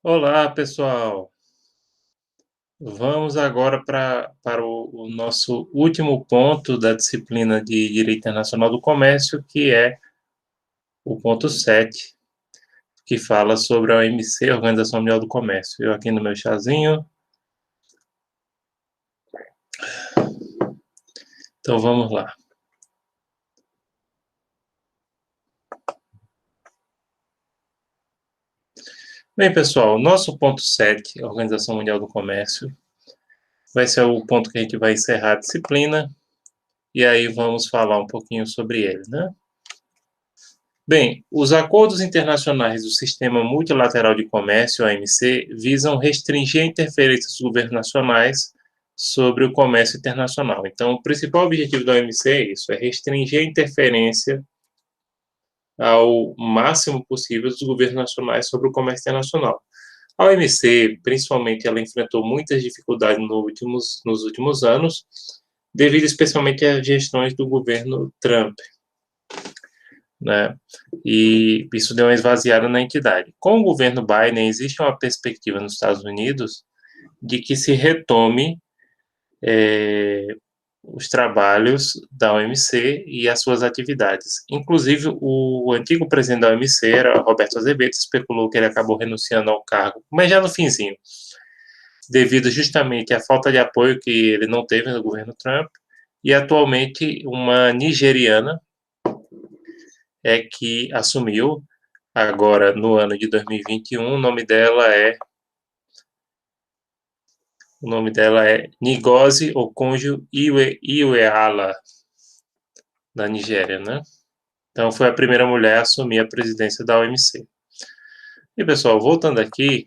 Olá, pessoal. Vamos agora para o nosso último ponto da disciplina de Direito Internacional do Comércio, que é o ponto 7, que fala sobre a OMC, Organização Mundial do Comércio. Eu aqui no meu chazinho. Então vamos lá. Bem, pessoal, nosso ponto 7, Organização Mundial do Comércio, vai ser o ponto que a gente vai encerrar a disciplina, e aí vamos falar um pouquinho sobre ele, né? Bem, os acordos internacionais do Sistema Multilateral de Comércio, OMC, visam restringir a interferência dos governos nacionais sobre o comércio internacional. Então, o principal objetivo da OMC é isso, é restringir a interferência ao máximo possível dos governos nacionais sobre o comércio internacional. A OMC, principalmente, ela enfrentou muitas dificuldades nos últimos anos, devido especialmente às gestões do governo Trump, né? E isso deu uma esvaziada na entidade. Com o governo Biden, existe uma perspectiva nos Estados Unidos de que se retome os trabalhos da OMC e as suas atividades. Inclusive, o antigo presidente da OMC, era Roberto Azevedo, especulou que ele acabou renunciando ao cargo, mas já no finzinho, devido justamente à falta de apoio que ele não teve no governo Trump, e atualmente uma nigeriana é que assumiu agora no ano de 2021. O nome dela é Ngozi Okonjo-Iweala, da Nigéria, né? Então foi a primeira mulher a assumir a presidência da OMC. E pessoal, voltando aqui,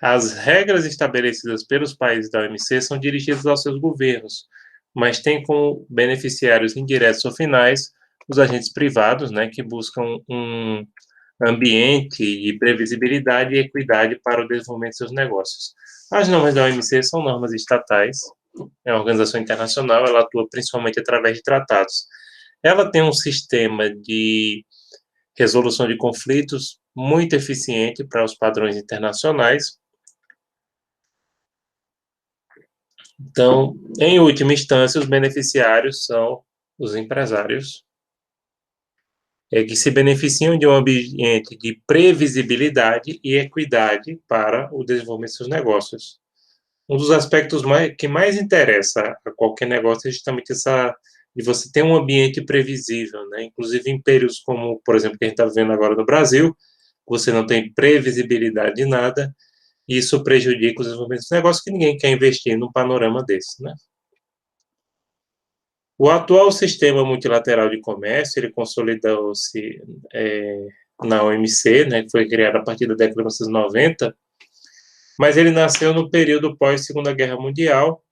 as regras estabelecidas pelos países da OMC são dirigidas aos seus governos, mas tem como beneficiários indiretos ou finais os agentes privados, né, que buscam um ambiente de previsibilidade e equidade para o desenvolvimento de seus negócios. As normas da OMC são normas estatais, é uma organização internacional, ela atua principalmente através de tratados. Ela tem um sistema de resolução de conflitos muito eficiente para os padrões internacionais. Então, em última instância, os beneficiários são os empresários, que se beneficiam de um ambiente de previsibilidade e equidade para o desenvolvimento de seus negócios. Um dos aspectos que mais interessa a qualquer negócio é justamente essa de você ter um ambiente previsível, né? Inclusive em períodos como, por exemplo, que a gente está vivendo agora no Brasil, você não tem previsibilidade de nada, e isso prejudica o desenvolvimento dos negócios, que ninguém quer investir num panorama desse, né? O atual sistema multilateral de comércio, ele consolidou-se na OMC, né, que foi criada a partir da década de 1990, mas ele nasceu no período pós-Segunda Guerra Mundial,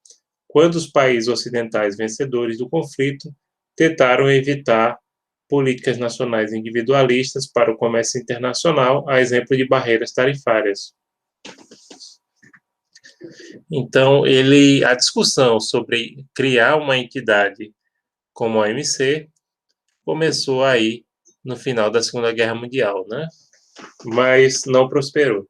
quando os países ocidentais vencedores do conflito tentaram evitar políticas nacionais individualistas para o comércio internacional, a exemplo de barreiras tarifárias. Então, a discussão sobre criar uma entidade como a OMC começou aí no final da Segunda Guerra Mundial, né? Mas não prosperou.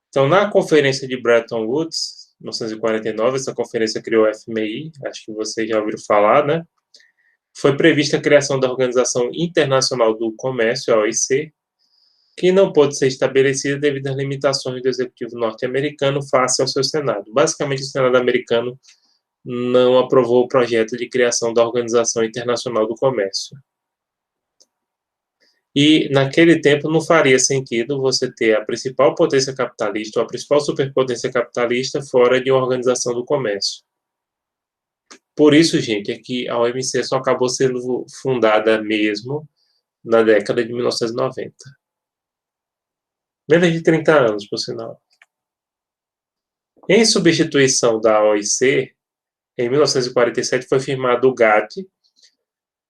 Então, na Conferência de Bretton Woods, 1949, essa conferência criou o FMI, acho que vocês já ouviram falar, né? Foi prevista a criação da Organização Internacional do Comércio, a OIC, que não pôde ser estabelecida devido às limitações do executivo norte-americano face ao seu Senado. Basicamente, o Senado americano não aprovou o projeto de criação da Organização Internacional do Comércio. E, naquele tempo, não faria sentido você ter a principal potência capitalista ou a principal superpotência capitalista fora de uma organização do comércio. Por isso, gente, é que a OMC só acabou sendo fundada mesmo na década de 1990. Menos de 30 anos, por sinal. Em substituição da OIC, em 1947 foi firmado o GATT,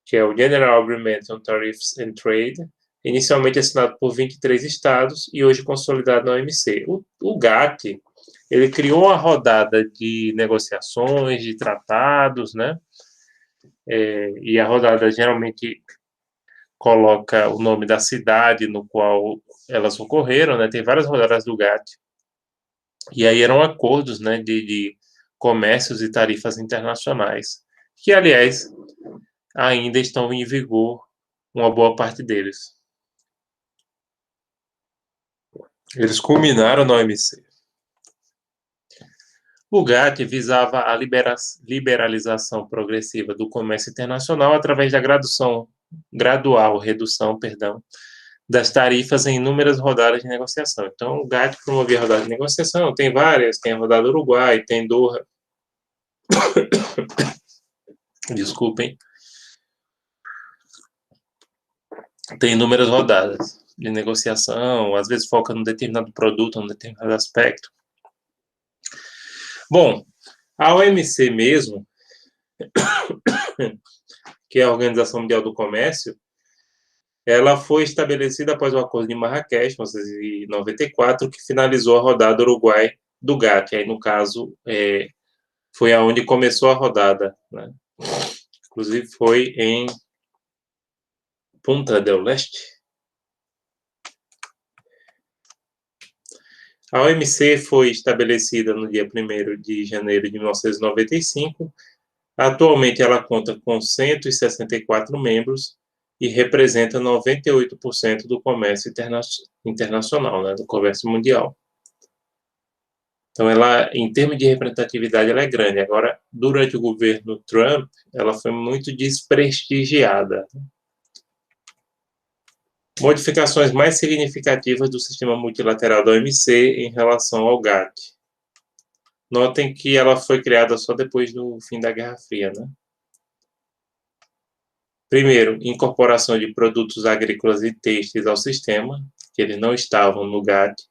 que é o General Agreement on Tariffs and Trade, inicialmente assinado por 23 estados e hoje consolidado na OMC. O GATT, ele criou uma rodada de negociações, de tratados, né? E a rodada geralmente coloca o nome da cidade no qual elas ocorreram, né? Tem várias rodadas do GATT. E aí eram acordos, né, de comércios e tarifas internacionais, que, aliás, ainda estão em vigor, uma boa parte deles. Eles culminaram na OMC. O GATT visava a liberalização progressiva do comércio internacional através da gradual redução, das tarifas em inúmeras rodadas de negociação. Então, o GATT promovia rodadas de negociação, tem várias, tem a rodada Uruguai, tem Doha. Desculpem. Tem inúmeras rodadas de negociação, às vezes foca num determinado produto, num determinado aspecto. Bom, a OMC mesmo, que é a Organização Mundial do Comércio, ela foi estabelecida após o Acordo de Marrakech, em 1994, que finalizou a rodada Uruguai do GATT. Aí, no caso, foi aonde começou a rodada, né? Inclusive, foi em Punta del Este. A OMC foi estabelecida no dia 1º de janeiro de 1995. Atualmente, ela conta com 164 membros e representa 98% do comércio internacional, né, do comércio mundial. Então, ela, em termos de representatividade, ela é grande. Agora, durante o governo Trump, ela foi muito desprestigiada. Modificações mais significativas do sistema multilateral da OMC em relação ao GATT. Notem que ela foi criada só depois do fim da Guerra Fria, né? Primeiro, incorporação de produtos agrícolas e têxteis ao sistema, que eles não estavam no GATT.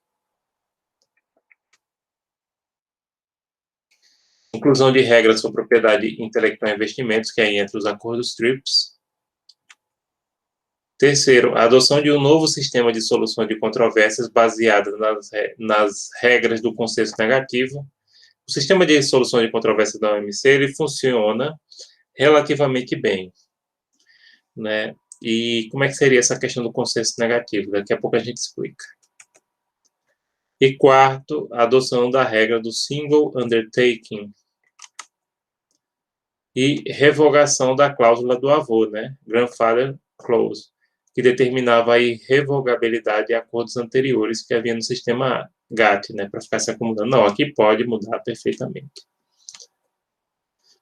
Inclusão de regras sobre propriedade intelectual e investimentos, que aí entra os acordos TRIPS. Terceiro, a adoção de um novo sistema de solução de controvérsias baseado nas regras do consenso negativo. O sistema de solução de controvérsias da OMC, ele funciona relativamente bem, né? E como é que seria essa questão do consenso negativo? Daqui a pouco a gente explica. E quarto, a adoção da regra do single undertaking e revogação da cláusula do avô, né? Grandfather Clause, que determinava a irrevogabilidade de acordos anteriores que havia no sistema GATT, né? Para ficar se acumulando. Não, aqui pode mudar perfeitamente.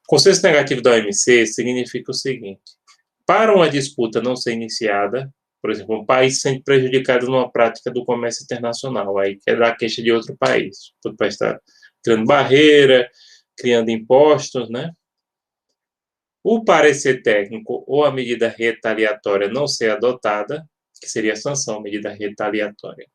Consenso negativo da OMC significa o seguinte: para uma disputa não ser iniciada, por exemplo, um país sendo prejudicado numa prática do comércio internacional, aí quer dar queixa de outro país. Outro país está criando barreira, criando impostos, né? O parecer técnico ou a medida retaliatória não ser adotada, que seria a sanção, medida retaliatória,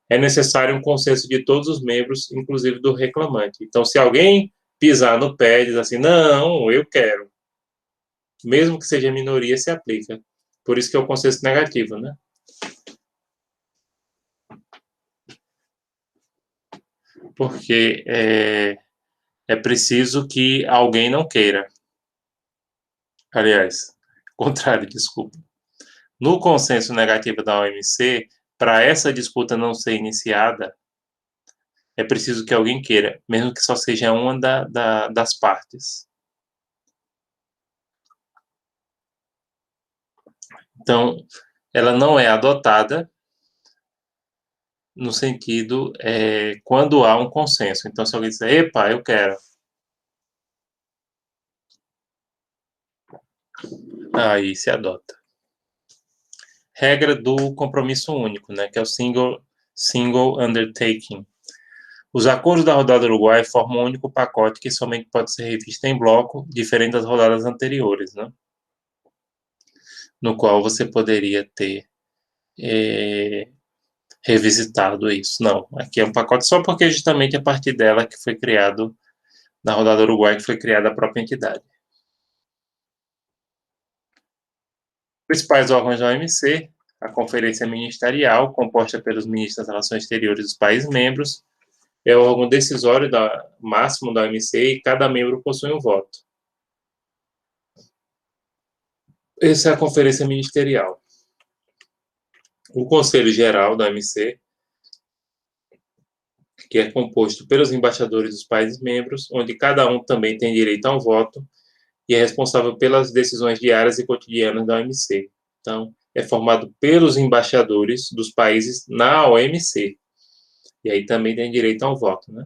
é necessário um consenso de todos os membros, inclusive do reclamante. Então, se alguém pisar no pé e diz assim, não, eu quero, mesmo que seja minoria, se aplica. Por isso que é o consenso negativo, né? Porque é preciso que alguém não queira. Aliás, contrário, desculpa. No consenso negativo da OMC, para essa disputa não ser iniciada, é preciso que alguém queira, mesmo que só seja uma das partes. Então, ela não é adotada no sentido quando há um consenso. Então, se alguém disser, epa, eu quero. Aí se adota. Regra do compromisso único, né, que é o single undertaking. Os acordos da rodada Uruguai formam um único pacote que somente pode ser revisto em bloco, diferente das rodadas anteriores, né? No qual você poderia ter revisitado isso. Não, aqui é um pacote só porque justamente a partir dela que foi criado, na rodada Uruguai, que foi criada a própria entidade. Principais órgãos da OMC, a Conferência Ministerial, composta pelos ministros das Relações Exteriores dos países membros, é o órgão decisório máximo da OMC e cada membro possui um voto. Essa é a Conferência Ministerial. O Conselho Geral da OMC, que é composto pelos embaixadores dos países membros, onde cada um também tem direito a um voto e é responsável pelas decisões diárias e cotidianas da OMC. Então, é formado pelos embaixadores dos países na OMC. E aí também tem direito a um voto, né?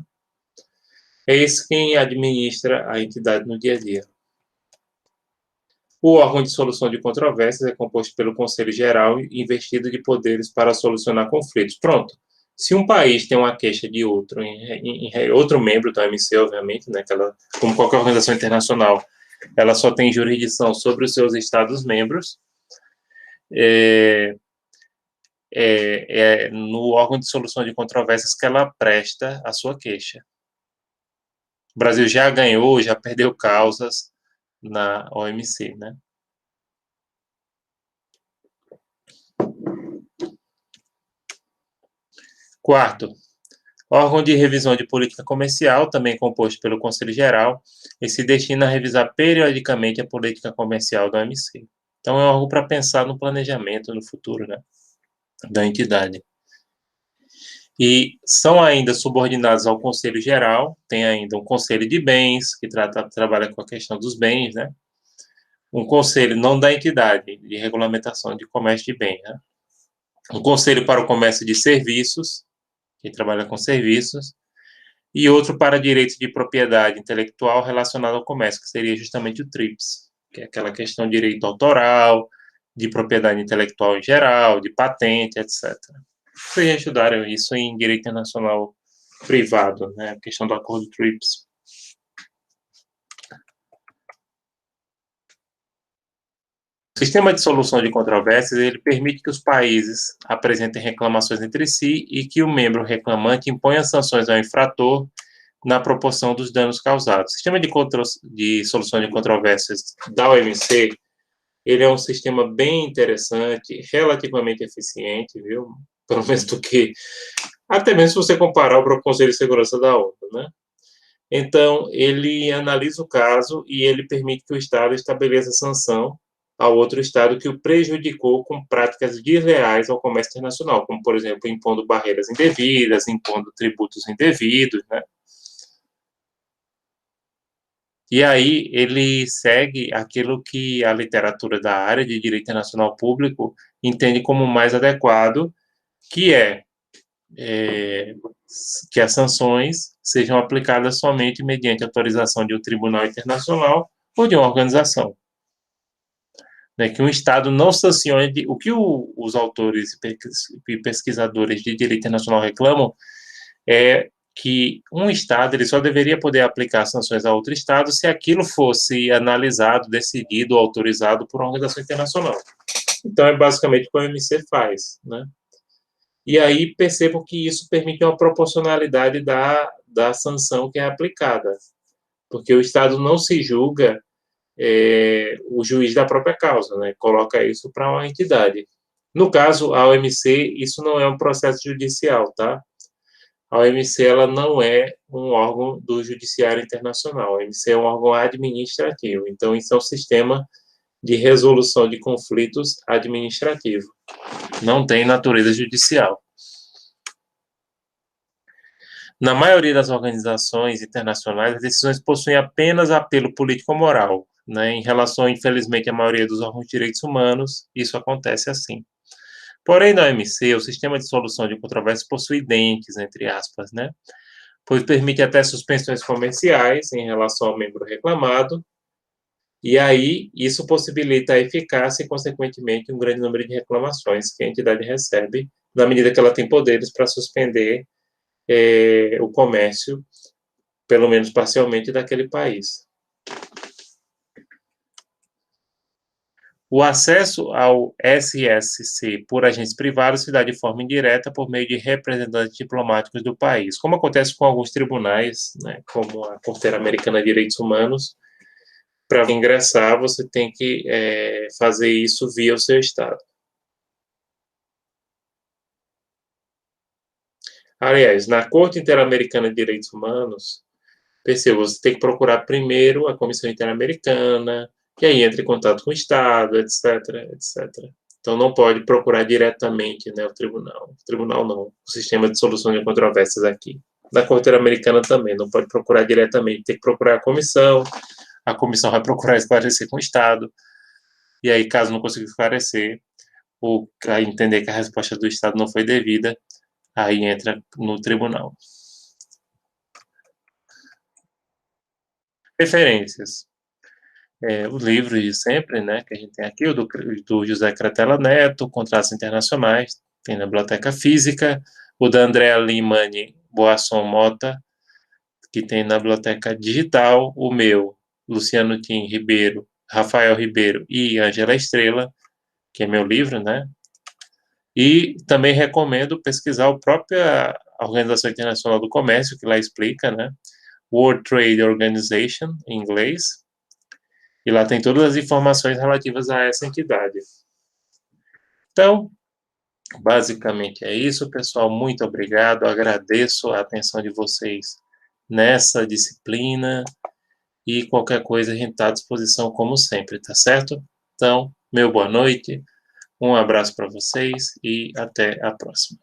É esse quem administra a entidade no dia a dia. O órgão de solução de controvérsias é composto pelo Conselho Geral e investido de poderes para solucionar conflitos. Pronto. Se um país tem uma queixa de outro, outro membro da OMC, obviamente, né, que ela, como qualquer organização internacional, ela só tem jurisdição sobre os seus Estados-membros, no órgão de solução de controvérsias que ela presta a sua queixa. O Brasil já ganhou, já perdeu causas na OMC, né? Quarto, órgão de revisão de política comercial, também composto pelo Conselho Geral, e se destina a revisar periodicamente a política comercial da OMC. Então, é um órgão para pensar no planejamento no futuro, né, da entidade. E são ainda subordinados ao Conselho Geral, tem ainda um Conselho de Bens, que trabalha com a questão dos bens, né? Um conselho não da entidade, de regulamentação de comércio de bens, né? Um conselho para o comércio de serviços, que trabalha com serviços, e outro para direitos de propriedade intelectual relacionado ao comércio, que seria justamente o TRIPS, que é aquela questão de direito autoral, de propriedade intelectual em geral, de patente, etc. Vocês já estudaram isso em direito internacional privado, né? A questão do acordo TRIPS. O sistema de solução de controvérsias, ele permite que os países apresentem reclamações entre si e que o membro reclamante imponha sanções ao infrator na proporção dos danos causados. O sistema de solução de controvérsias da OMC, ele é um sistema bem interessante, relativamente eficiente, viu? Pelo menos do que, até mesmo se você comparar o Conselho de Segurança da ONU, né? Então, ele analisa o caso e ele permite que o Estado estabeleça sanção ao outro Estado que o prejudicou com práticas desleais ao comércio internacional, como, por exemplo, impondo barreiras indevidas, impondo tributos indevidos, né? E aí ele segue aquilo que a literatura da área de direito internacional público entende como mais adequado, que que as sanções sejam aplicadas somente mediante autorização de um tribunal internacional ou de uma organização. Né, que um Estado não sancione o que os autores e pesquisadores de direito internacional reclamam é que um Estado ele só deveria poder aplicar sanções a outro Estado se aquilo fosse analisado, decidido, autorizado por uma organização internacional. Então, é basicamente o que a OMC faz, né? E aí percebo que isso permite uma proporcionalidade da sanção que é aplicada, porque o Estado não se julga o juiz da própria causa, né? Coloca isso para uma entidade. No caso, a OMC, isso não é um processo judicial, tá? A OMC ela não é um órgão do Judiciário Internacional. A OMC é um órgão administrativo. Então, isso é um sistema de resolução de conflitos administrativo. Não tem natureza judicial. Na maioria das organizações internacionais, as decisões possuem apenas apelo político-moral. Né? Em relação, infelizmente, à maioria dos órgãos de direitos humanos, isso acontece assim. Porém, na OMC, o sistema de solução de controvérsias possui dentes, entre aspas, né? Pois permite até suspensões comerciais em relação ao membro reclamado, e aí isso possibilita a eficácia e, consequentemente, um grande número de reclamações que a entidade recebe, na medida que ela tem poderes para suspender o comércio, pelo menos parcialmente, daquele país. O acesso ao SSC por agentes privados se dá de forma indireta por meio de representantes diplomáticos do país, como acontece com alguns tribunais, né, como a Corte Interamericana de Direitos Humanos. Para ingressar, você tem que fazer isso via o seu estado. Aliás, na Corte Interamericana de Direitos Humanos, perceba, você tem que procurar primeiro a Comissão Interamericana, que aí entra em contato com o Estado, etc, etc. Então, não pode procurar diretamente, né, o tribunal. O tribunal não, o sistema de solução de controvérsias aqui. Na Corte Interamericana também, não pode procurar diretamente, tem que procurar a comissão vai procurar esclarecer com o Estado, e aí, caso não consiga esclarecer, ou entender que a resposta do Estado não foi devida, aí entra no tribunal. Referências. Os livros de sempre, né, que a gente tem aqui, o do José Cratela Neto, Contratos Internacionais, tem na Biblioteca Física, o da Andréa Limani Boasson Mota, que tem na Biblioteca Digital, o meu, Luciano Tim Ribeiro, Rafael Ribeiro e Ângela Estrela, que é meu livro, né? E também recomendo pesquisar a própria Organização Internacional do Comércio, que lá explica, né? World Trade Organization, em inglês, e lá tem todas as informações relativas a essa entidade. Então, basicamente é isso, pessoal. Muito obrigado. Agradeço a atenção de vocês nessa disciplina. E qualquer coisa a gente está à disposição, como sempre, tá certo? Então, meu boa noite, um abraço para vocês e até a próxima.